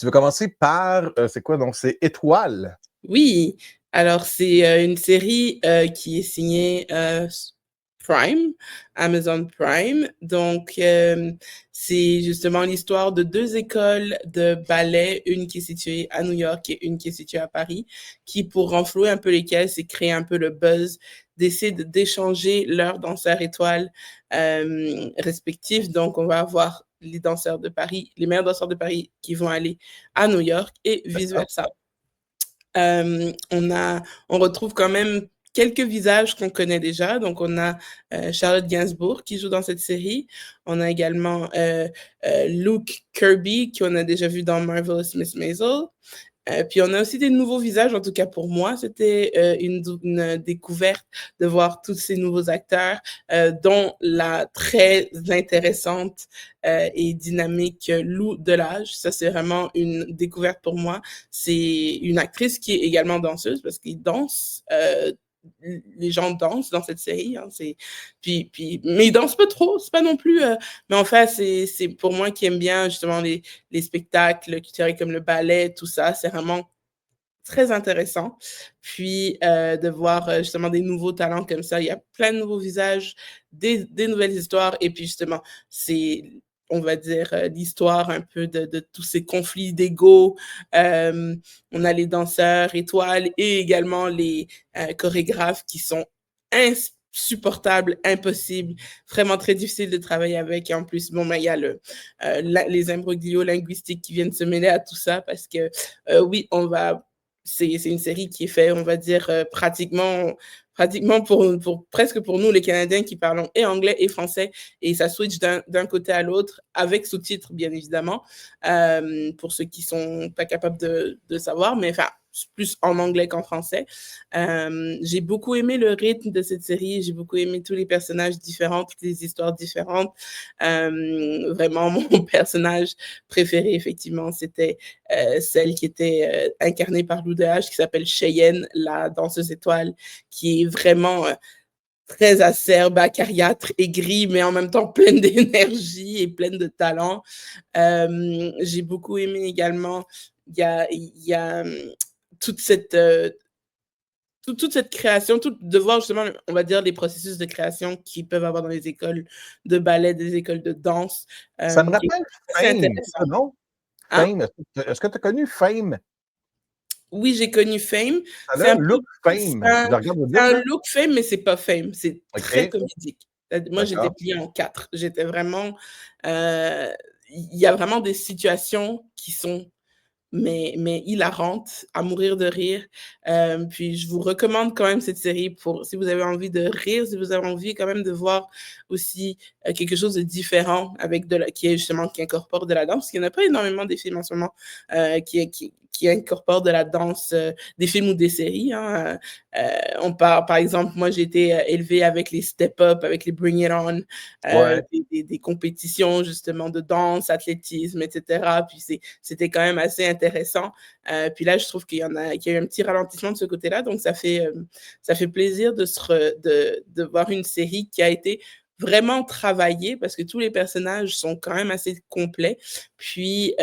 Tu veux commencer par, c'est quoi donc? C'est Étoile? Oui, alors c'est, une série, qui est signée, Prime, Amazon Prime. Donc, c'est justement l'histoire de 2 écoles de ballet, une qui est située à New York et une qui est située à Paris, qui pour renflouer un peu les caisses et créer un peu le buzz, décident d'échanger leurs danseurs étoiles, respectifs. Donc on va avoir les meilleurs danseurs de Paris qui vont aller à New York et vice D'accord. versa. On retrouve quand même quelques visages qu'on connaît déjà. Donc, on a Charlotte Gainsbourg qui joue dans cette série. On a également Luke Kirby, qu'on a déjà vu dans Marvelous Miss Maisel. Puis on a aussi des nouveaux visages, en tout cas pour moi, c'était une découverte de voir tous ces nouveaux acteurs, dont la très intéressante et dynamique Lou Delage. Ça, c'est vraiment une découverte pour moi. C'est une actrice qui est également danseuse parce qu'il danse. Les gens dansent dans cette série, hein, mais ils dansent pas trop, c'est pas non plus. Mais en fait, c'est pour moi qui aime bien justement les spectacles culturels comme le ballet, tout ça, c'est vraiment très intéressant. Puis de voir justement des nouveaux talents comme ça, il y a plein de nouveaux visages, des nouvelles histoires, et puis justement, c'est, on va dire, l'histoire un peu de tous ces conflits d'ego. On a les danseurs étoiles et également les chorégraphes qui sont insupportables, impossibles, vraiment très difficile de travailler avec. Et en plus, bon, ben, il y a les imbroglios linguistiques qui viennent se mêler à tout ça parce que, oui, c'est une série qui est faite, on va dire, pratiquement presque pour nous, les Canadiens qui parlons et anglais et français, et ça switch d'un côté à l'autre, avec sous-titres, bien évidemment, pour ceux qui sont pas capables de savoir, mais enfin, plus en anglais qu'en français. J'ai beaucoup aimé le rythme de cette série, j'ai beaucoup aimé tous les personnages différents, toutes les histoires différentes. Vraiment, mon personnage préféré, effectivement, c'était celle qui était incarnée par Lou Delage, qui s'appelle Cheyenne, la danseuse étoile, qui est vraiment très acerbe, acariâtre, aigrie, mais en même temps pleine d'énergie et pleine de talent. J'ai beaucoup aimé également, il y a toute cette, toute cette création, de voir justement, on va dire, les processus de création qu'ils peuvent avoir dans les écoles de ballet, des écoles de danse, Ça me qui est rappelle assez Fame, ça, intéressant. non? Hein? Fame, est-ce que tu as connu Fame? Oui, j'ai connu Fame. Ça C'est a un un peu, look c'est Fame. un, Je regarde le c'est vite, un là. look Fame, mais c'est pas Fame. C'est très OK, comédique. Moi, j'étais d'accord. pliée en quatre. J'étais vraiment. Il y a vraiment des situations qui sont mais hilarante, à mourir de rire. Puis je vous recommande quand même cette série pour si vous avez envie de rire, si vous avez envie quand même de voir aussi quelque chose de différent avec qui est justement qui incorpore de la danse. Parce qu'il n'y en a pas énormément des films en ce moment qui incorporent de la danse, des films ou des séries. Hein. On parle, par exemple, moi j'ai été élevée avec les Step Up, avec les Bring It On, Ouais. des compétitions justement de danse, athlétisme, etc. Puis c'était quand même assez intéressant. Puis là, je trouve qu'il y a eu un petit ralentissement de ce côté-là, donc ça fait plaisir de voir une série qui a été vraiment travaillée parce que tous les personnages sont quand même assez complets. Puis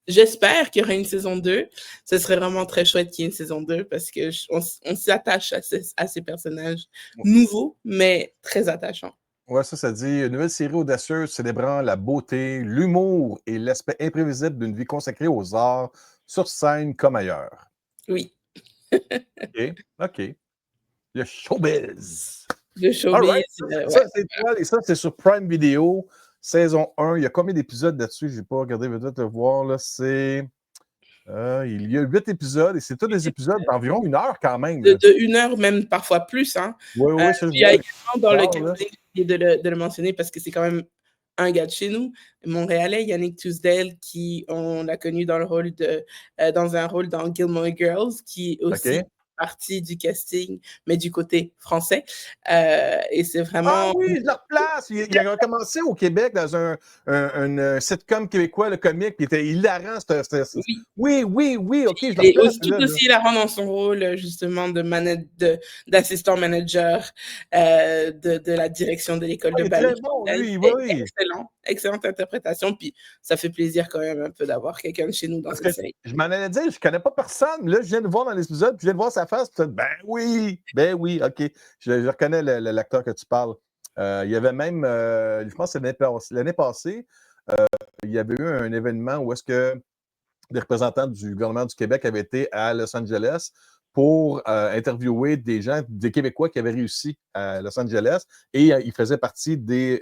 j'espère qu'il y aura une saison 2. Ce serait vraiment très chouette qu'il y ait une saison 2 parce que on s'attache à ces personnages nouveaux, mais très attachants. Ouais, ça dit une nouvelle série audacieuse célébrant la beauté, l'humour et l'aspect imprévisible d'une vie consacrée aux arts, sur scène comme ailleurs. Oui, OK, OK. Le showbiz. le All right. showbiz, Ça, ouais. c'est toi et ça, c'est sur Prime Video, saison 1. Il y a combien d'épisodes là-dessus? Je n'ai pas regardé, peut-être le voir. Là. Il y a 8 épisodes et c'est tous des épisodes d'environ 1 heure quand même. Là. De 1 heure, même parfois plus. Hein. Oui, oui, ça, je Puis il y a vois les également dans le stars, là. casting, et de le mentionner parce que c'est quand même un gars de chez nous, Montréalais, Yannick Tuesdale, qui on l'a connu dans un rôle dans Gilmore Girls, qui est aussi OK. partie du casting, mais du côté français. Et c'est Ah vraiment. oui, je le replace. Il a commencé au Québec dans un sitcom québécois, le comique, qui était hilarant. Oui, Oui, oui, oui, OK, je le il est replace, tout là. aussi hilarant dans son rôle, justement, d'assistant manager de la direction de l'école Ah, de il est ballet très bon, française. lui, oui, oui. Excellent, excellente interprétation, puis ça fait plaisir quand même un peu d'avoir quelqu'un de chez nous dans Parce cette que série. je m'en allais dire, je connais pas personne. Là, je viens de voir dans l'épisode, puis je viens de voir sa face, puis ben oui, OK. Je reconnais l'acteur que tu parles. Il y avait même, je pense que c'est l'année passée, il y avait eu un événement où est-ce que des représentants du gouvernement du Québec avaient été à Los Angeles pour interviewer des gens, des Québécois qui avaient réussi à Los Angeles, et il faisait partie des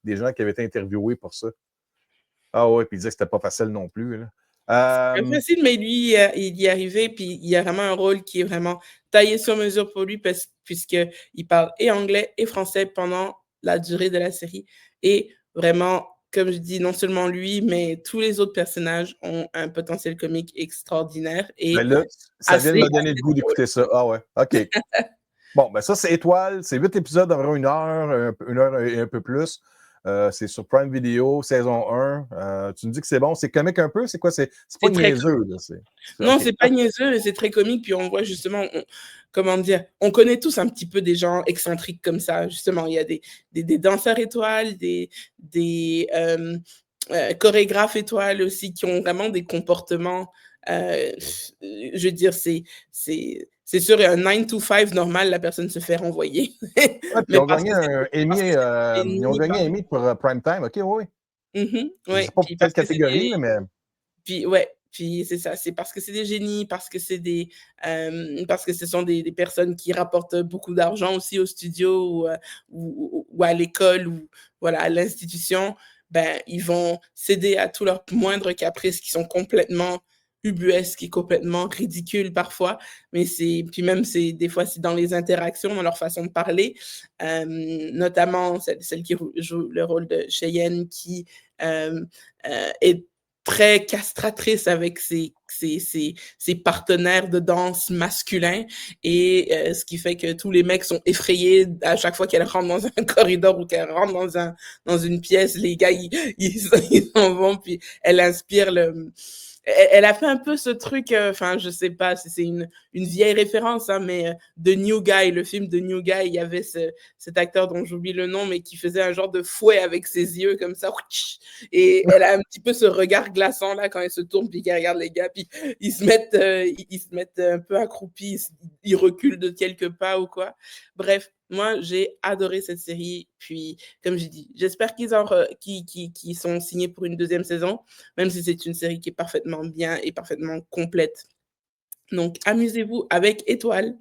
gens qui avaient été interviewés pour ça. Ah ouais, puis il disait que c'était pas facile non plus, là. C'est pas facile, mais lui, il y est arrivé, puis il y a vraiment un rôle qui est vraiment taillé sur mesure pour lui puisqu'il parle et anglais et français pendant la durée de la série. Et vraiment, comme je dis, non seulement lui, mais tous les autres personnages ont un potentiel comique extraordinaire Ben et là, ça vient de assez, me donner le goût drôle. d'écouter ça. Ah ouais, OK. Bon, ben ça, c'est Étoile. C'est 8 épisodes d'environ 1 heure et un peu plus. C'est sur Prime Video, saison 1. Tu me dis que c'est bon. C'est comique un peu? C'est quoi? C'est pas C'est très niaiseux, là. Non, OK. c'est pas niaiseux, c'est très comique, puis on voit justement, comment dire, on connaît tous un petit peu des gens excentriques comme ça, justement. Il y a des danseurs étoiles, des chorégraphes étoiles aussi qui ont vraiment des comportements, je veux dire, c'est sûr, un 9 to 5 normal, la personne se fait renvoyer. Ouais, puis Mais parce que c'est Ils ont génie gagné par un Emmy pour Prime Time. OK, oui, oui. Je sais ouais, pas pour puis quelle parce que c'est catégorie, des là, mais Puis ouais, puis c'est ça, c'est parce que c'est des génies, parce que ce sont des personnes qui rapportent beaucoup d'argent aussi au studio ou à l'école ou voilà, à l'institution, ben, ils vont céder à tous leurs moindres caprices qui sont complètement ubuesques et complètement ridicules parfois, mais puis même c'est des fois, c'est dans les interactions, dans leur façon de parler, notamment celle qui joue le rôle de Cheyenne qui, est très castratrice avec ses partenaires de danse masculins et ce qui fait que tous les mecs sont effrayés à chaque fois qu'elle rentre dans un corridor ou qu'elle rentre dans une pièce. Les gars, ils s'en vont, puis elle inspire elle a fait un peu ce truc, enfin, je sais pas si c'est une vieille référence, hein, mais The New Guy, le film The New Guy, il y avait cet acteur dont j'oublie le nom, mais qui faisait un genre de fouet avec ses yeux comme ça. Et elle a un petit peu ce regard glaçant là quand elle se tourne puis qu'elle regarde les gars, puis ils se mettent un peu accroupis, ils reculent de quelques pas ou quoi. Bref, moi j'ai adoré cette série. Puis comme j'ai dit, j'espère qu'ils sont signés pour une deuxième saison, même si c'est une série qui est parfaitement bien et parfaitement complète. Donc amusez-vous avec Étoile.